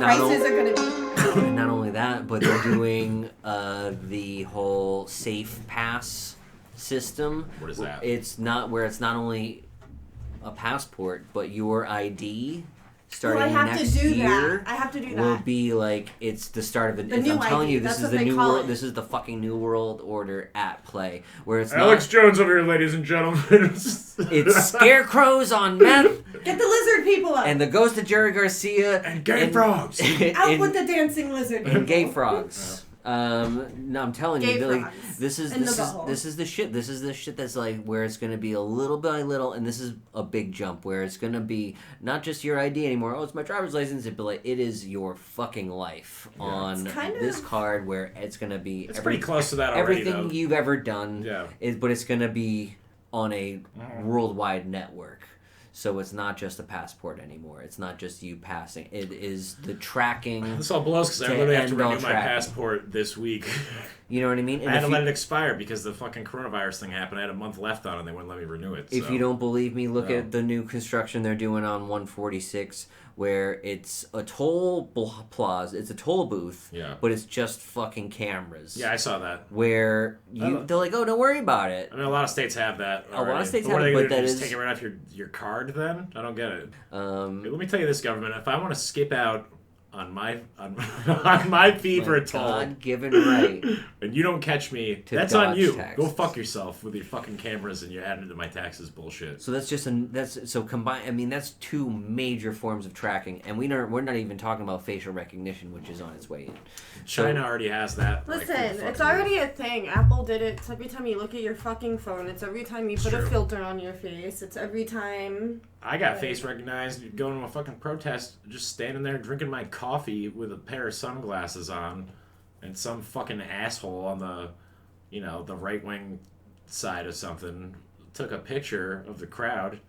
prices are going to be... Not only that, but they're doing the whole Safe Pass system. What is that? It's not only a passport, but your ID starting next year I have to do that. will be like it's the start of the new I'm telling ID. you, this That's is what the they new call world. it. This is the fucking new world order at play, where it's Alex Jones over here, ladies and gentlemen. it's scarecrows on meth. Get the lizard people up. And the ghost of Jerry Garcia and gay frogs. Out with the dancing lizard people. And gay frogs. No, I'm telling Gay you, Billy, frogs. this is the shit. This is the shit that's like where it's gonna be a little by little, and this is a big jump where it's gonna be not just your ID anymore. Oh, it's my driver's license. But like, it is your fucking life on this card, where it's gonna be. It's pretty close to that already. Everything you've ever done, but it's gonna be on a worldwide network. So it's not just a passport anymore. It's not just you passing. It is the tracking. This all blows because I literally have to renew my passport this week. You know what I mean? And I had to let it expire because the fucking coronavirus thing happened. I had a month left on it and they wouldn't let me renew it. If you don't believe me, look at the new construction they're doing on 146, where it's a toll plaza. It's a toll booth, but it's just fucking cameras. Yeah, I saw that. Where they're like, oh, don't worry about it. I mean, a lot of states have that already. A lot of states have it, but that is... Just take it right off your card then? I don't get it. Let me tell you this, government. If I want to skip out on my fee for a toll, God-given right, and you don't catch me, that's on you. Taxes. Go fuck yourself with your fucking cameras and you're adding to my taxes bullshit. So that's just combined. I mean, that's two major forms of tracking, and we're not even talking about facial recognition, which is on its way in. China already has that. Listen, it's already a thing. Apple did it. It's every time you look at your fucking phone. It's every time you put a filter on your face. It's every time. I got face recognized going to a fucking protest, just standing there drinking my coffee with a pair of sunglasses on, and some fucking asshole on the, the right wing side of something took a picture of the crowd,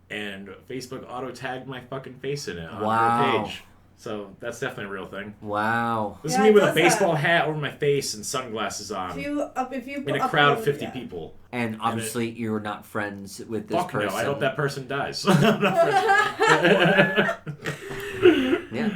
and Facebook auto tagged my fucking face in it on their page. So that's definitely a real thing. Wow. This is me with a baseball hat over my face and sunglasses on. In a crowd of 50 people. And obviously you're not friends with this person. Fuck no, I hope that person dies.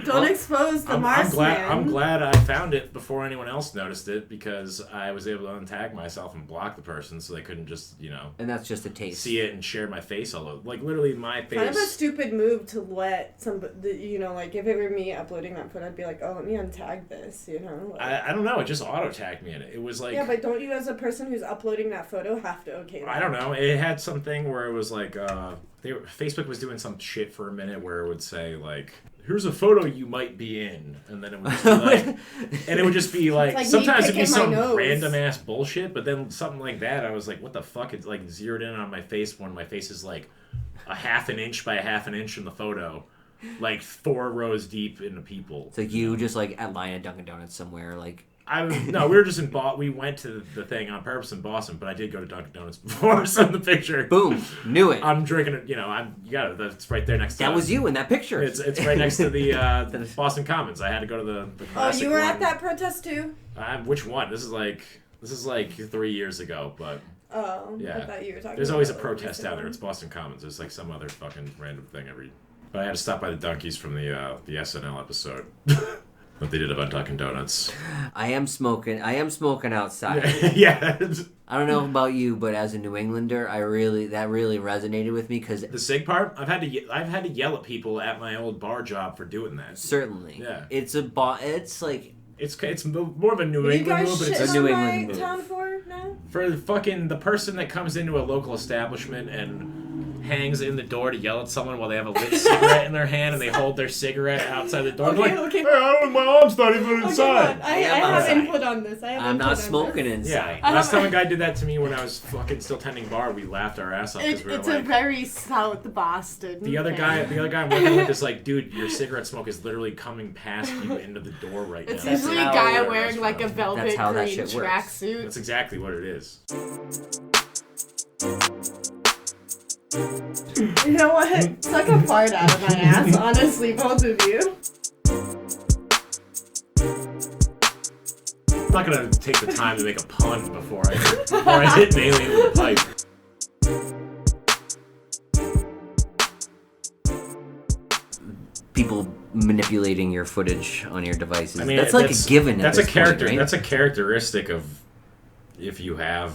Don't expose the Marsie. I'm glad I found it before anyone else noticed it, because I was able to untag myself and block the person so they couldn't just, And that's just a taste. See it and share my face all over. Like, literally my face. Kind of a stupid move to let somebody, like, if it were me uploading that photo, I'd be like, oh, let me untag this, Like, I don't know. It just auto-tagged me in it. It was like... Yeah, but don't you, as a person who's uploading that photo, have to okay that? I don't know. It had something where it was like... Facebook was doing some shit for a minute where it would say, like... Here's a photo you might be in, and then it would just be like, and it would just be like sometimes it'd be some random ass bullshit, but then something like that, I was like, what the fuck? It's like zeroed in on my face when my face is like a half an inch by a half an inch in the photo, like 4 rows deep into people. It's like you just like at line at Dunkin' Donuts somewhere, like. No, we were just in we went to the thing on purpose in Boston, but I did go to Dunkin' Donuts before, so in the picture. Boom. Knew it. I'm drinking it, it's right there next to that was you in that picture. It's right next to the Boston Commons. I had to go to the classic you were at that protest too? Which one? This is like 3 years ago, but... Oh, yeah. I thought you were talking There's about always a protest down there. It's Boston Commons. There's like some other fucking random thing every... But I had to stop by the Donkeys from the SNL episode. What they did about Dunkin' Donuts. I am smoking outside. Yeah. I don't know about you, but as a New Englander, that really resonated with me because the cig part. I've had to yell at people at my old bar job for doing that. Certainly. Yeah. It's like it's more of a New England move, but it's a New England move. Town for now? For the person that comes into a local establishment and hangs in the door to yell at someone while they have a lit cigarette in their hand and they hold their cigarette outside the door. Okay. Hey, my arm's not even inside. I have input on this. I'm not smoking inside. Yeah. Last time a guy did that to me when I was fucking still tending bar, we laughed our ass off. It's a very South Boston. The other guy I'm working with is like, dude, your cigarette smoke is literally coming past you into the door right now. It's usually a guy wearing like a velvet green tracksuit. That's exactly what it is. You know what? Suck a fart out of my ass, honestly, both of you. I'm not gonna take the time to make a pun before I hit an alien with a pipe. People manipulating your footage on your devices. I mean, that's like a given. That's at a this character. Point, right? That's a characteristic of if you have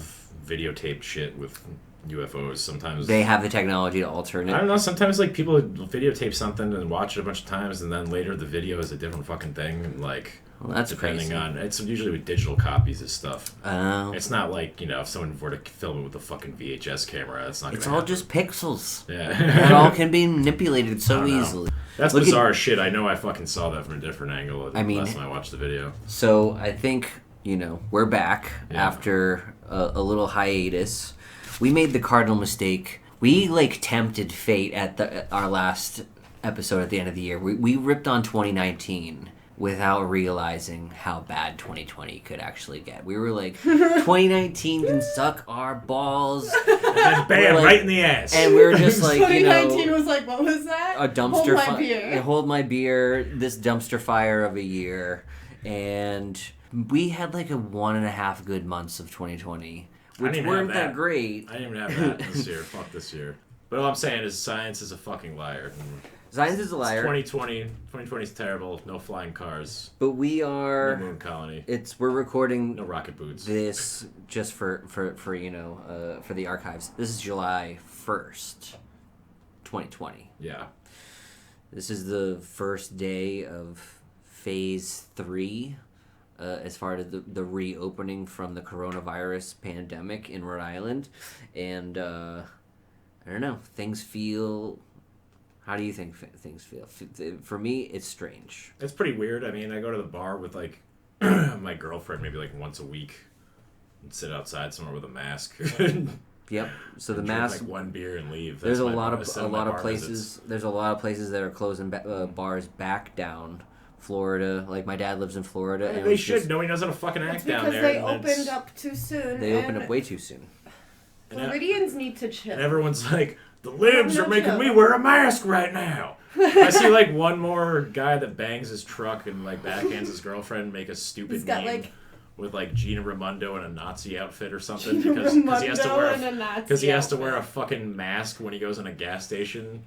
videotaped shit with UFOs. Sometimes they have the technology to alter it. I don't know. Sometimes like people videotape something and watch it a bunch of times, and then later the video is a different fucking thing. Like, well, that's depending crazy. on it's usually with digital copies of stuff. Oh. It's not like if someone were to film it with a fucking VHS camera, it's not. It's gonna all happen. just pixels. Yeah. It all can be manipulated so easily. That's bizarre shit. I know I fucking saw that from a different angle last time I watched the video. So I think, we're back after a little hiatus. We made the cardinal mistake. We, tempted fate at our last episode at the end of the year. We ripped on 2019 without realizing how bad 2020 could actually get. We were like, 2019 can suck our balls. And then bam, right in the ass. And we were just like, 2019 was like, what was that? A dumpster Hold my beer. Hold my beer, this dumpster fire of a year. And we had like a 1.5 good months of 2020, which weren't that great. I didn't even have that this year. Fuck this year. But all I'm saying is science is a fucking liar. Science is a liar. 2020 is terrible. No flying cars. But we are... No moon colony. We're recording... No rocket boots. This just for the archives. This is July 1st, 2020. Yeah. This is the first day of phase 3 as far as the reopening from the coronavirus pandemic in Rhode Island. And, I don't know, things feel... How do you think things feel? For me, it's strange. It's pretty weird. I mean, I go to the bar with, like, my girlfriend maybe, like, once a week and sit outside somewhere with a mask. Yep. So the drink, mask... like, one beer and leave. There's a lot of places... There's a lot of places that are closing bars back down. Florida, like my dad lives in Florida. And they should. Nobody knows how to fucking act down there. Because they opened up too soon. They opened up way too soon. Floridians need to chill. And everyone's like, the libs are making me wear a mask right now. I see like one more guy that bangs his truck and like backhands his girlfriend make a stupid meme with like Gina Raimondo in a Nazi outfit or something because he has to wear a fucking mask when he goes in a gas station.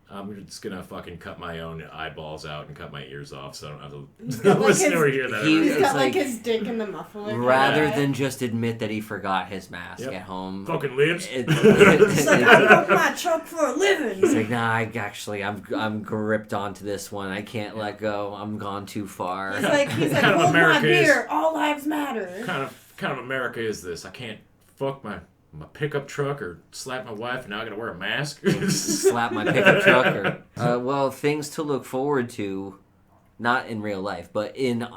I'm just gonna fucking cut my own eyeballs out and cut my ears off so I don't have to listen or hear that. He's got like his dick in the muffler. Rather than just admit that he forgot his mask at home. Fucking libs. It's like, I work my truck for a living. He's like, nah, I'm gripped onto this one. I can't let go. I'm gone too far. He's like, hold my beer. All lives matter. Kind of America is this? I can't fuck my pickup truck or slap my wife and now I gotta wear a mask. Slap my pickup truck or well, things to look forward to, not in real life, but in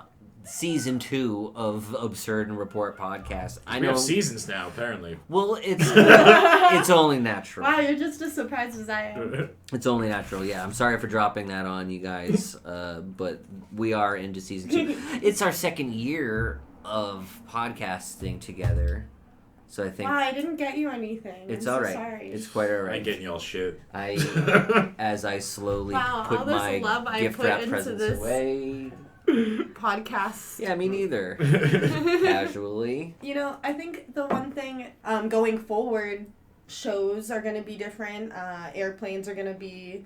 season 2 of Absurd and Report podcast. We have seasons now, apparently. Well, it's only natural. Wow, you're just as surprised as I am. It's only natural, yeah. I'm sorry for dropping that on you guys, but we are into season 2. It's our second year of podcasting together. So I think... Wow, I didn't get you anything. It's all right. Sorry. It's quite all right. I ain't getting y'all shit. As I slowly put put my gift wrap presents away. Podcast. Yeah, me neither. Casually. I think the one thing going forward, shows are going to be different. Airplanes are going to be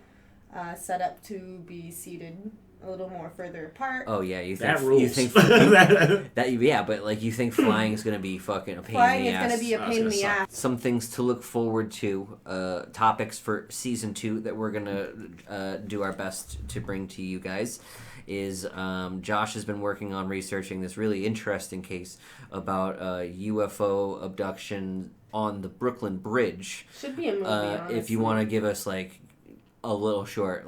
set up to be seated a little more further apart. Oh yeah, you think that rules. You think but like you think flying is gonna be fucking a pain in the ass. Flying is gonna be a pain in the ass. Some things to look forward to, topics for season 2 that we're gonna do our best to bring to you guys is Josh has been working on researching this really interesting case about UFO abduction on the Brooklyn Bridge. Should be a movie, honestly. If you want to give us like a little short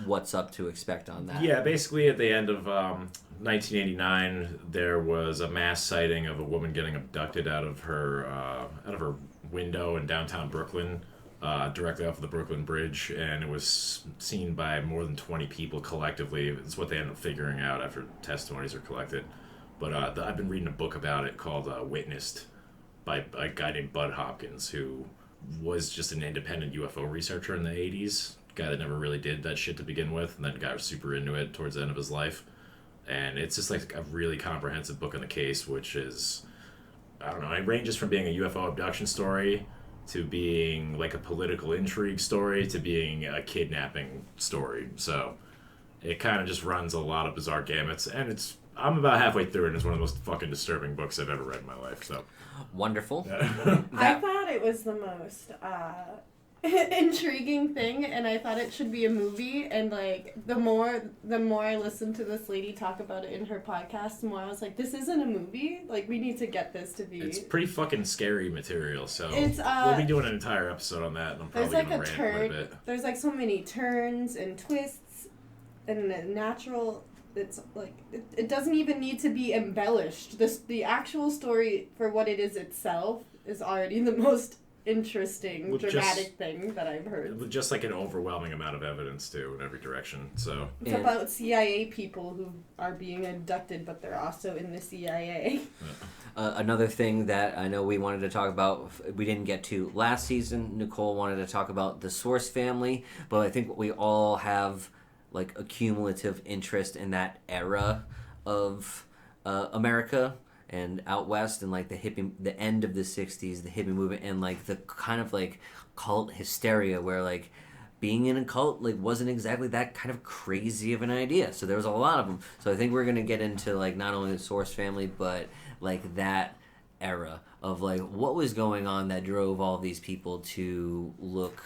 what's up to expect on that. Yeah, basically at the end of 1989, there was a mass sighting of a woman getting abducted out of her window in downtown Brooklyn, directly off of the Brooklyn Bridge, and it was seen by more than 20 people collectively. It's what they ended up figuring out after testimonies are collected. But I've been reading a book about it called Witnessed by a guy named Bud Hopkins, who was just an independent UFO researcher in the 80s. Guy that never really did that shit to begin with, and then got super into it towards the end of his life. And it's just like a really comprehensive book on the case, which is, I don't know, it ranges from being a UFO abduction story to being like a political intrigue story to being a kidnapping story. So It kind of just runs a lot of bizarre gamuts, and I'm about halfway through it, and it's one of the most fucking disturbing books I've ever read in my life. So wonderful. I thought it was the most intriguing thing, and I thought it should be a movie. And like the more I listened to this lady talk about it in her podcast, the more I was like, this isn't a movie. Like, we need to get this to be. It's pretty fucking scary material. So it's we'll be doing an entire episode on that, and I'm probably gonna rant quite a bit. There's like so many turns and twists, and the natural. It's like it doesn't even need to be embellished. The actual story for what it is itself is already the most interesting, dramatic thing that I've heard. With just like an overwhelming amount of evidence too in every direction. So it's about CIA people who are being abducted, but they're also in the CIA. Another thing that I know we wanted to talk about, we didn't get to last season. Nicole wanted to talk about the Source family, but I think we all have like a cumulative interest in that era of America and out west, and like the end of the 60s, the hippie movement, and like the kind of like cult hysteria where like being in a cult like wasn't exactly that kind of crazy of an idea. So there was a lot of them. So I think we're gonna get into like not only the Source family, but like that era of like what was going on that drove all these people to look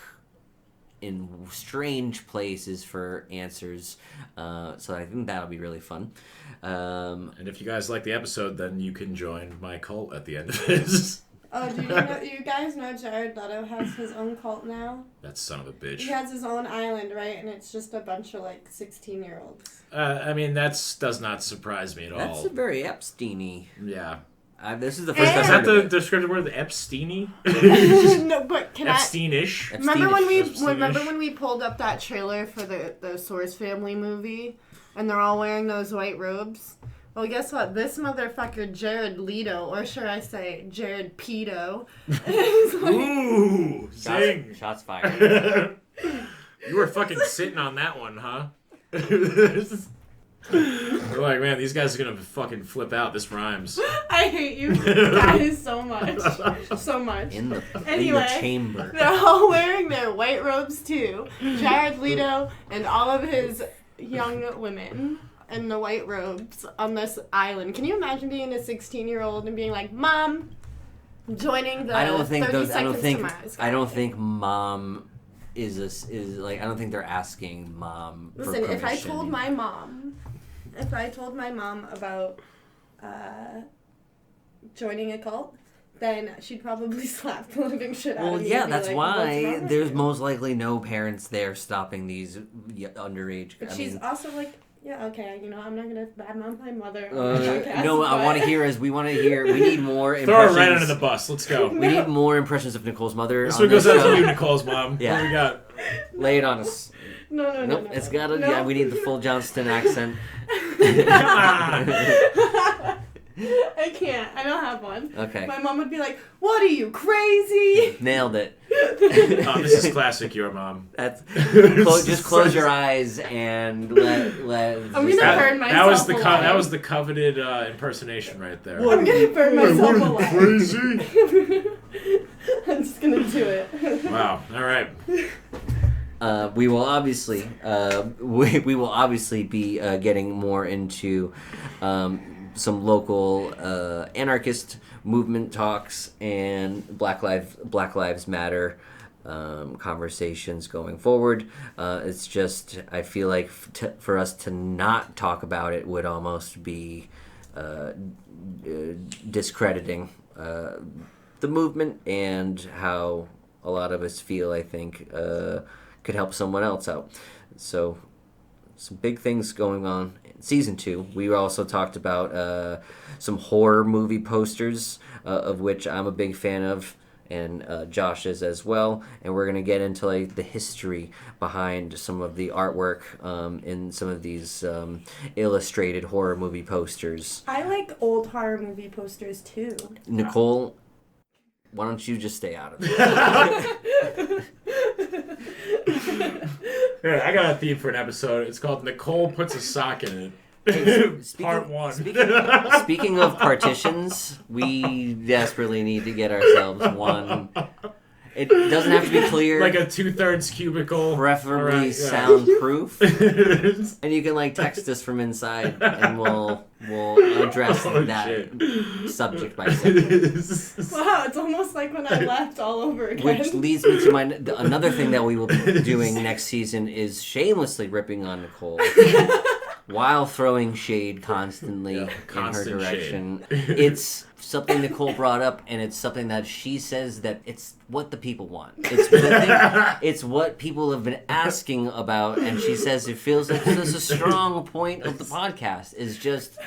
in strange places for answers. So I think that'll be really fun. And if you guys like the episode, then you can join my cult at the end of this. Oh, do you guys know Jared Leto has his own cult now? That son of a bitch. He has his own island, right? And it's just a bunch of like 16-year-olds. I mean, does not surprise me at all. That's a very Epstein-y. Yeah. This is the first time. Is that the descriptive word, Epstein-y? No, but Epstein-ish? Remember when we pulled up that trailer for the Source family movie, and they're all wearing those white robes? Well, guess what? This motherfucker, Jared Leto, or should I say Jared Pedo, is like... Ooh! Zing! Shots fired. You were fucking sitting on that one, huh? We're like, man, these guys are gonna fucking flip out. This rhymes. I hate you guys so much. So much. In the chamber. They're all wearing their white robes too. Jared Leto and all of his young women in the white robes on this island. Can you imagine being a 16-year-old and being like, Mom, joining the I don't think I don't think Mom is like, I don't think they're asking Mom for permission. Listen, if I told my mom about joining a cult, then she'd probably slap the living shit out of me. Well, yeah, that's like, why there's most likely no parents there stopping these underage. But she's also like, yeah, okay, I'm not gonna badmouth my mother. No, I want to hear we need more impressions. Throw her right under the bus. Let's go. We need more impressions of Nicole's mother. This one goes out to you, Nicole's mom. Yeah. What do we got? Lay it on us. No. Nope, it's gotta. No. Yeah, we need the full Johnston accent. Come on. I can't. I don't have one. Okay. My mom would be like, "What are you, crazy?" Nailed it. Oh, this is classic. Your mom. That's just close your eyes and let. I'm gonna burn myself. That was the coveted impersonation right there. I'm gonna burn myself alive. Crazy. I'm just gonna do it. Wow. All right. We will obviously be getting more into some local anarchist movement talks and Black Lives Matter conversations going forward. It's just, I feel like for us to not talk about it would almost be discrediting the movement and how a lot of us feel, I think, could help someone else out. So some big things going on in season 2. We also talked about some horror movie posters, of which I'm a big fan of, and Josh is as well. And we're going to get into like the history behind some of the artwork in some of these illustrated horror movie posters. I like old horror movie posters too. Nicole, why don't you just stay out of it? Yeah, I got a theme for an episode. It's called Nicole Puts a Sock in It. Part 1. Speaking of partitions, we desperately need to get ourselves one. It doesn't have to be clear. Like a 2/3 cubicle. Preferably Right, soundproof. And you can like text us from inside, and we'll address that shit. subject by subject. Wow, it's almost like when I left all over again. Which leads me to another thing that we will be doing next season is shamelessly ripping on Nicole. While throwing shade constantly in her direction. It's something Nicole brought up, and it's something that she says that it's what the people want. It's what people have been asking about, and she says it feels like there's a strong point of the podcast is just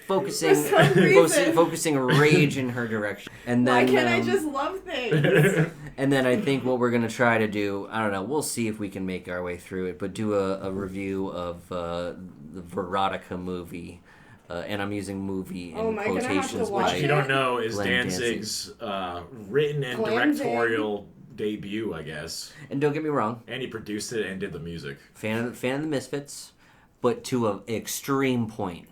focusing rage in her direction. And then, why can't I just love things? And then I think what we're going to try to do, I don't know, we'll see if we can make our way through it, but do a review of the Veronica movie. And I'm using movie in quotations. Which, if you don't know, is Glenn Danzig's written and directorial debut, I guess. And don't get me wrong. And he produced it and did the music. Fan of the Misfits, but to an extreme point.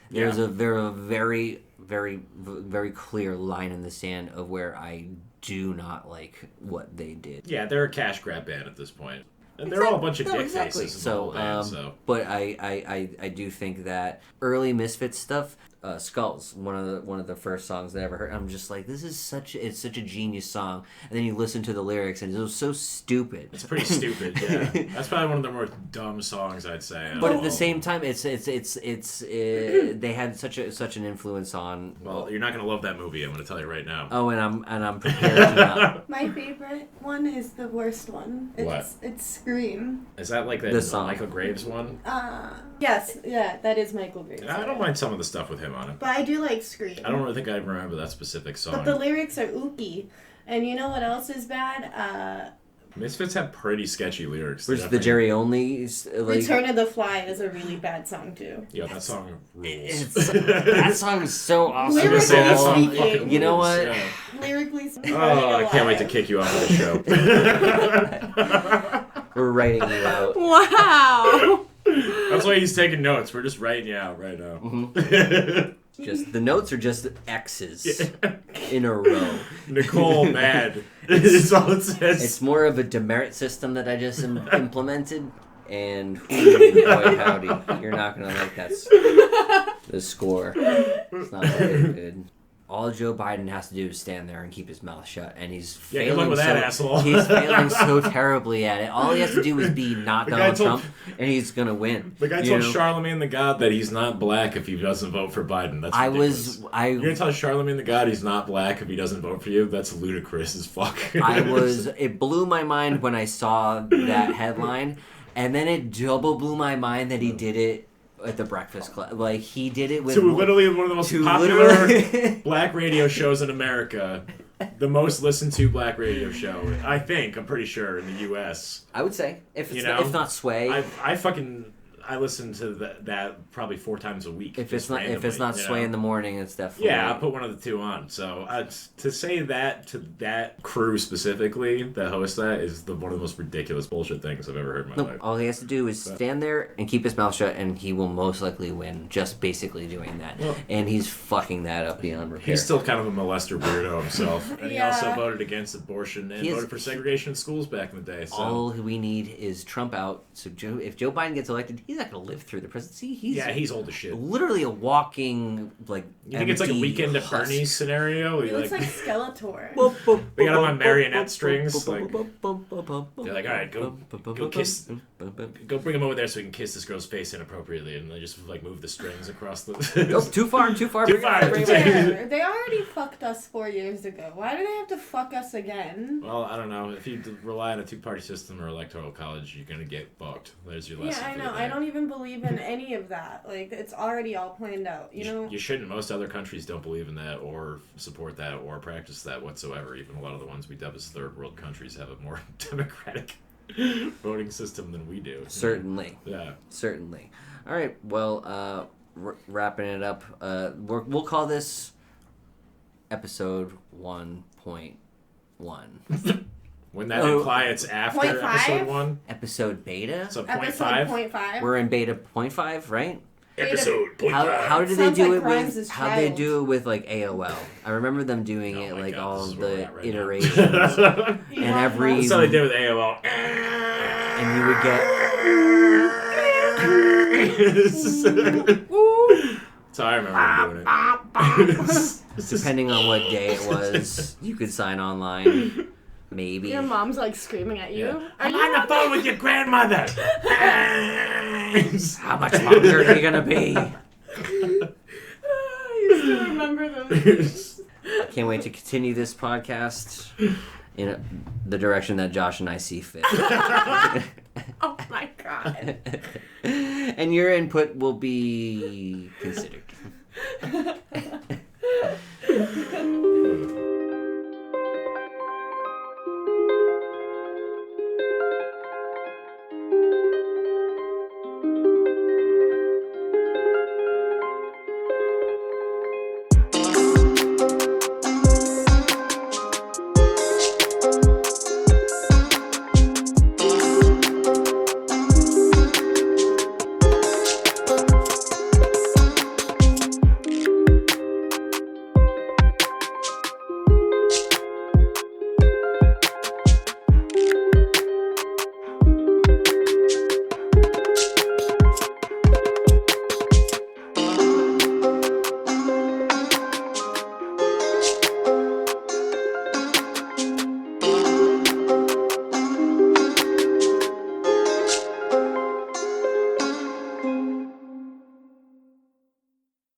There's a very, very, very clear line in the sand of where I do not like what they did. Yeah, they're a cash grab band at this point. And they're all a bunch of dick faces. So, but I do think that early Misfits stuff, Skulls, one of the first songs that I ever heard. I'm just like, this is such a genius song. And then you listen to the lyrics, and it was so stupid. It's pretty stupid. Yeah, that's probably one of the more dumb songs I'd say. But at the same time, it's they had such an influence on. Well, you're not gonna love that movie. I'm gonna tell you right now. Oh, and I'm prepared to not. My favorite one is the worst one. It's Scream. Is that like the Michael Graves one? Yes, yeah, that is Michael Graves. I don't mind some of the stuff with him on it. But I do like Scream. I don't really think I remember that specific song. But the lyrics are ooky. And you know what else is bad? Misfits have pretty sketchy lyrics. Which the Jerry Only... Return of the Fly is a really bad song, too. Yeah, that song rules. That song is so awesome. Lyrically that song fucking you know rules, what? Yeah. Lyrically speaking. Oh, I can't wait to kick you off of the show. We're writing you out. Wow. That's why he's taking notes. We're just writing you out right now. Mm-hmm. Just the notes are just X's in a row. Nicole mad. It's all it says. It's more of a demerit system that I just implemented, and boy howdy, you're not gonna like the score. It's not very good. All Joe Biden has to do is stand there and keep his mouth shut, and he's failing. Good luck with that, asshole. He's failing so terribly at it. All he has to do is be not Donald Trump, and he's gonna win. The guy told Charlemagne the God that he's not black if he doesn't vote for Biden. That's ridiculous. You're gonna tell Charlemagne the God he's not black if he doesn't vote for you? That's ludicrous as fuck. It blew my mind when I saw that headline, and then it double blew my mind that he did it at the Breakfast Club. Like, he did it with... To literally one of the most popular black radio shows in America. The most listened to black radio show, I think. I'm pretty sure, in the U.S. I would say. If not Sway. I listen to that probably 4 times a week. If it's not Sway in the morning, it's definitely... Yeah, I'll put one of the two on. So to say that to that crew specifically, that hosts that, is one of the most ridiculous bullshit things I've ever heard in my life. All he has to do is stand there and keep his mouth shut, and he will most likely win, just basically doing that. Well, and he's fucking that up beyond repair. He's still kind of a molester weirdo himself. And he also voted against abortion and voted for segregation in schools back in the day. So. All we need is Trump out. So if Joe Biden gets elected, he's not going to live through the presidency. He's old as shit. Literally a walking, like, you think it's like a Weekend at Bernie's scenario? He looks like Skeletor. They got him on marionette strings. Like, they're like, all right, go kiss. Go bring him over there so he can kiss this girl's face inappropriately, and they just like move the strings across the. Too far. Too far. They already fucked us 4 years ago. Why do they have to fuck us again? Well, I don't know. If you rely on a 2-party system or electoral college, you're gonna get fucked. There's your lesson. Yeah, I know. I don't even believe in any of that. Like, it's already all planned out. You know. You shouldn't. Most other countries don't believe in that or support that or practice that whatsoever. Even a lot of the ones we dub as third world countries have a more democratic voting system than we do. Certainly. Yeah. Certainly. All right. Well, wrapping it up, we'll call this episode 1.1. Wouldn't that imply it's after episode 1? Episode beta? So episode 0.5? We're in beta 0.5, right? episode. How did they Sounds do like it Grimes' with? child. How they do it with like AOL? I remember them doing it Oh my like God, all this of is where we're the at right iterations, now. and every That's how they did with AOL. and you would get. That's how I remember doing it. Depending on what day it was, you could sign online. Maybe. Your mom's like screaming at you. Yeah. I'm on the phone with your grandmother. How much longer are you gonna be? You still remember those? Can't wait to continue this podcast in the direction that Josh and I see fit. Oh my god. And your input will be considered.